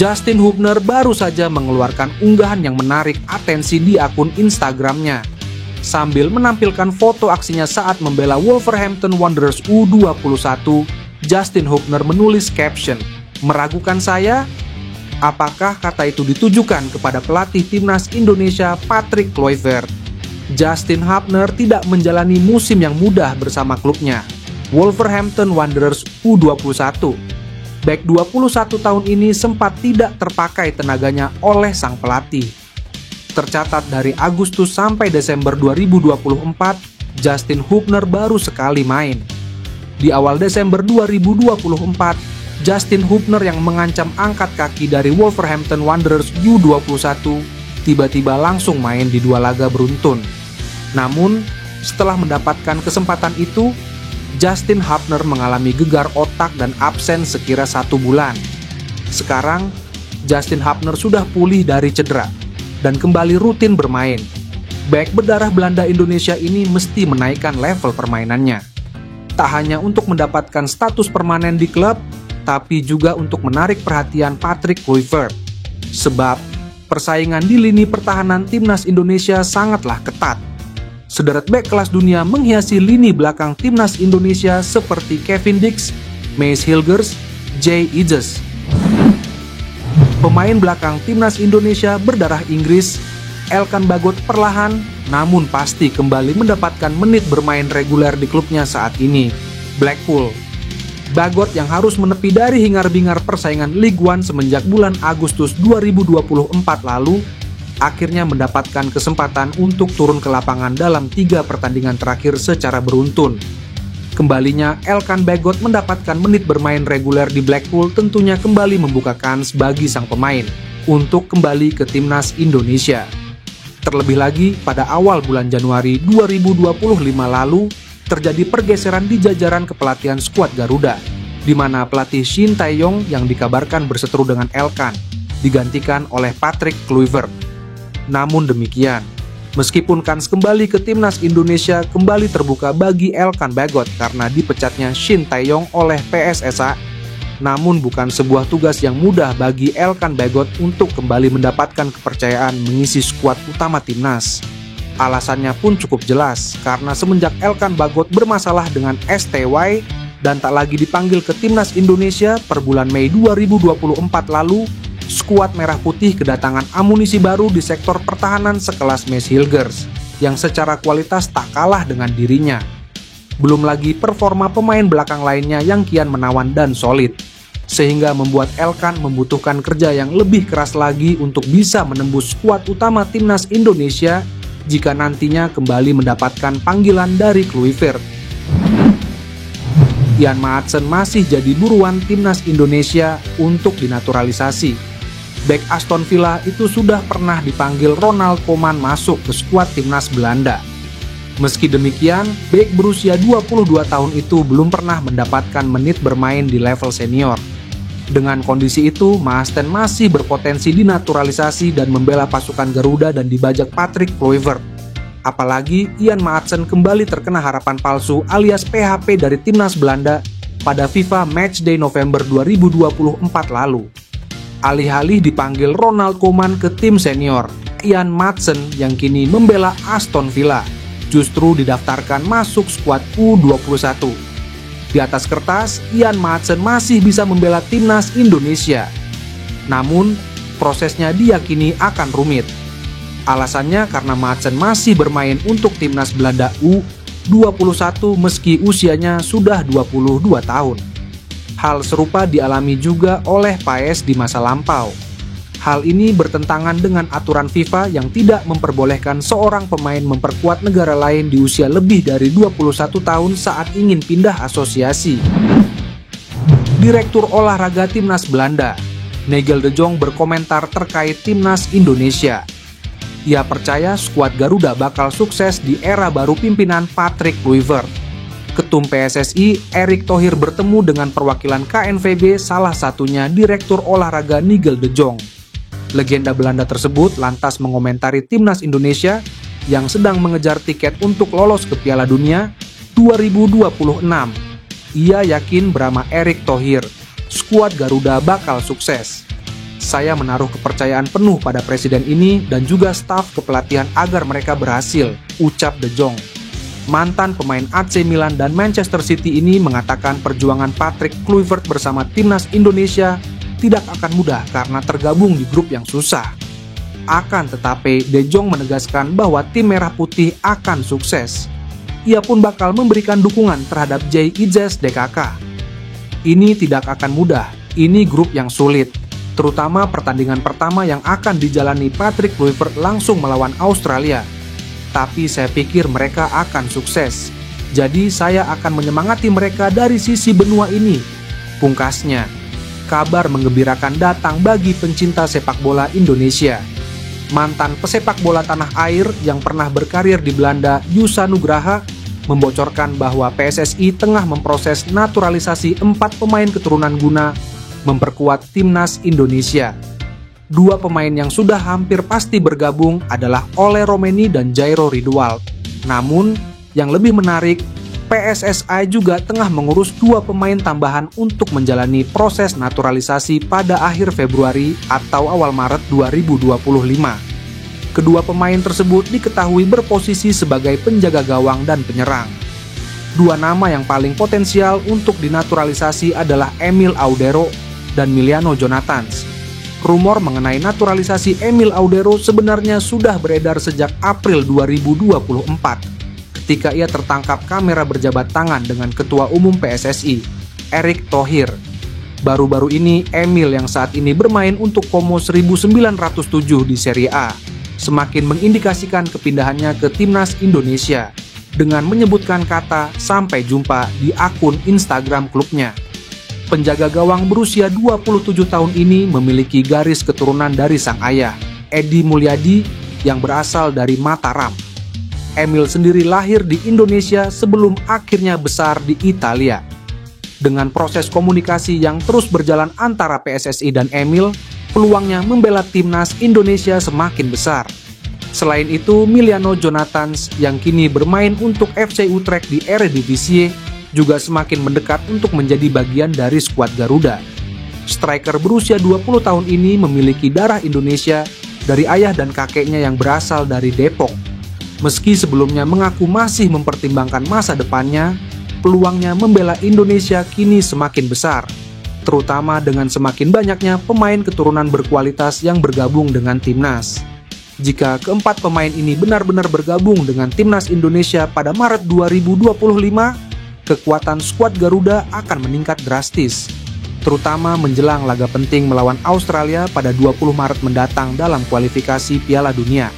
Justin Hubner baru saja mengeluarkan unggahan yang menarik atensi di akun Instagramnya. Sambil menampilkan foto aksinya saat membela Wolverhampton Wanderers U21, Justin Hubner menulis caption, "Meragukan saya? Apakah kata itu ditujukan kepada pelatih timnas Indonesia Patrick Kluivert?" Justin Hubner tidak menjalani musim yang mudah bersama klubnya, Wolverhampton Wanderers U21. Bek 21 tahun ini sempat tidak terpakai tenaganya oleh sang pelatih. Tercatat dari Agustus sampai Desember 2024, Justin Hubner baru sekali main. Di awal Desember 2024, Justin Hubner yang mengancam angkat kaki dari Wolverhampton Wanderers U21 tiba-tiba langsung main di 2 laga beruntun. Namun, setelah mendapatkan kesempatan itu, Justin Hubner mengalami gegar otak dan absen sekira 1 bulan. Sekarang, Justin Hubner sudah pulih dari cedera dan kembali rutin bermain. Bek berdarah Belanda Indonesia ini mesti menaikkan level permainannya. Tak hanya untuk mendapatkan status permanen di klub, tapi juga untuk menarik perhatian Patrick Kluivert. Sebab, persaingan di lini pertahanan timnas Indonesia sangatlah ketat. Sederet bek kelas dunia menghiasi lini belakang timnas Indonesia seperti Kevin Dix, Mace Hilgers, Jay Eages. Pemain belakang timnas Indonesia berdarah Inggris, Elkan Bagot perlahan namun pasti kembali mendapatkan menit bermain reguler di klubnya saat ini, Blackpool. Bagot yang harus menepi dari hingar-bingar persaingan League One semenjak bulan Agustus 2024 lalu, akhirnya mendapatkan kesempatan untuk turun ke lapangan dalam 3 pertandingan terakhir secara beruntun. Kembalinya Elkan Bagot mendapatkan menit bermain reguler di Blackpool tentunya kembali membuka kans bagi sang pemain untuk kembali ke timnas Indonesia. Terlebih lagi pada awal bulan Januari 2025 lalu terjadi pergeseran di jajaran kepelatihan skuad Garuda, di mana pelatih Shin Tae-yong yang dikabarkan berseteru dengan Elkan digantikan oleh Patrick Kluivert. Namun demikian, meskipun kans kembali ke timnas Indonesia kembali terbuka bagi Elkan Bagot karena dipecatnya Shin Tae-yong oleh PSSA, namun bukan sebuah tugas yang mudah bagi Elkan Bagot untuk kembali mendapatkan kepercayaan mengisi skuad utama timnas. Alasannya pun cukup jelas, karena semenjak Elkan Bagot bermasalah dengan STY dan tak lagi dipanggil ke timnas Indonesia per bulan Mei 2024 lalu, skuad Merah Putih kedatangan amunisi baru di sektor pertahanan sekelas Mace Hilgers yang secara kualitas tak kalah dengan dirinya. Belum lagi performa pemain belakang lainnya yang kian menawan dan solid, sehingga membuat Elkan membutuhkan kerja yang lebih keras lagi untuk bisa menembus skuad utama timnas Indonesia jika nantinya kembali mendapatkan panggilan dari Kluivert. Ian Maatsen masih jadi buruan timnas Indonesia untuk dinaturalisasi. Bek Aston Villa itu sudah pernah dipanggil Ronald Koeman masuk ke skuad timnas Belanda. Meski demikian, bek berusia 22 tahun itu belum pernah mendapatkan menit bermain di level senior. Dengan kondisi itu, Maasten masih berpotensi dinaturalisasi dan membela pasukan Garuda dan dibajak Patrick Kluivert. Apalagi Ian Maatsen kembali terkena harapan palsu alias PHP dari timnas Belanda pada FIFA Matchday November 2024 lalu. Alih-alih dipanggil Ronald Koeman ke tim senior, Ian Maatsen yang kini membela Aston Villa justru didaftarkan masuk skuad U21. Di atas kertas, Ian Maatsen masih bisa membela timnas Indonesia. Namun, prosesnya diyakini akan rumit. Alasannya karena Maatsen masih bermain untuk timnas Belanda U21 meski usianya sudah 22 tahun. Hal serupa dialami juga oleh Paes di masa lampau. Hal ini bertentangan dengan aturan FIFA yang tidak memperbolehkan seorang pemain memperkuat negara lain di usia lebih dari 21 tahun saat ingin pindah asosiasi. Direktur olahraga timnas Belanda, Nigel de Jong berkomentar terkait timnas Indonesia. Ia percaya skuad Garuda bakal sukses di era baru pimpinan Patrick Kluivert. Ketum PSSI, Erick Thohir bertemu dengan perwakilan KNVB, salah satunya Direktur olahraga Nigel de Jong. Legenda Belanda tersebut lantas mengomentari timnas Indonesia yang sedang mengejar tiket untuk lolos ke Piala Dunia 2026. Ia yakin bersama Erick Thohir, skuad Garuda bakal sukses. Saya menaruh kepercayaan penuh pada presiden ini dan juga staf kepelatihan agar mereka berhasil, ucap De Jong. Mantan pemain AC Milan dan Manchester City ini mengatakan perjuangan Patrick Kluivert bersama timnas Indonesia tidak akan mudah karena tergabung di grup yang susah. Akan tetapi, De Jong menegaskan bahwa tim Merah Putih akan sukses. Ia pun bakal memberikan dukungan terhadap JIJS DKK. Ini tidak akan mudah, ini grup yang sulit. Terutama pertandingan pertama yang akan dijalani Patrick Kluivert langsung melawan Australia. Tapi saya pikir mereka akan sukses. Jadi saya akan menyemangati mereka dari sisi benua ini. Pungkasnya, kabar menggembirakan datang bagi pencinta sepak bola Indonesia. Mantan pesepak bola tanah air yang pernah berkarir di Belanda, Yusa Nugraha, membocorkan bahwa PSSI tengah memproses naturalisasi 4 pemain keturunan guna memperkuat timnas Indonesia. 2 pemain yang sudah hampir pasti bergabung adalah Ole Romeni dan Jairo Ridwald. Namun, yang lebih menarik, PSSI juga tengah mengurus 2 pemain tambahan untuk menjalani proses naturalisasi pada akhir Februari atau awal Maret 2025. Kedua pemain tersebut diketahui berposisi sebagai penjaga gawang dan penyerang. 2 nama yang paling potensial untuk dinaturalisasi adalah Emil Audero dan Miliano Jonathans. Rumor mengenai naturalisasi Emil Audero sebenarnya sudah beredar sejak April 2024, ketika ia tertangkap kamera berjabat tangan dengan Ketua Umum PSSI, Erick Thohir. Baru-baru ini, Emil yang saat ini bermain untuk Como 1907 di Serie A, semakin mengindikasikan kepindahannya ke timnas Indonesia, dengan menyebutkan kata "sampai jumpa" di akun Instagram klubnya. Penjaga gawang berusia 27 tahun ini memiliki garis keturunan dari sang ayah, Edi Mulyadi, yang berasal dari Mataram. Emil sendiri lahir di Indonesia sebelum akhirnya besar di Italia. Dengan proses komunikasi yang terus berjalan antara PSSI dan Emil, peluangnya membela timnas Indonesia semakin besar. Selain itu, Miliano Jonathans yang kini bermain untuk FC Utrecht di Eredivisie juga semakin mendekat untuk menjadi bagian dari skuad Garuda. Striker berusia 20 tahun ini memiliki darah Indonesia dari ayah dan kakeknya yang berasal dari Depok. Meski sebelumnya mengaku masih mempertimbangkan masa depannya, peluangnya membela Indonesia kini semakin besar, terutama dengan semakin banyaknya pemain keturunan berkualitas yang bergabung dengan timnas. Jika keempat pemain ini benar-benar bergabung dengan timnas Indonesia pada Maret 2025, kekuatan skuad Garuda akan meningkat drastis, terutama menjelang laga penting melawan Australia pada 20 Maret mendatang dalam kualifikasi Piala Dunia.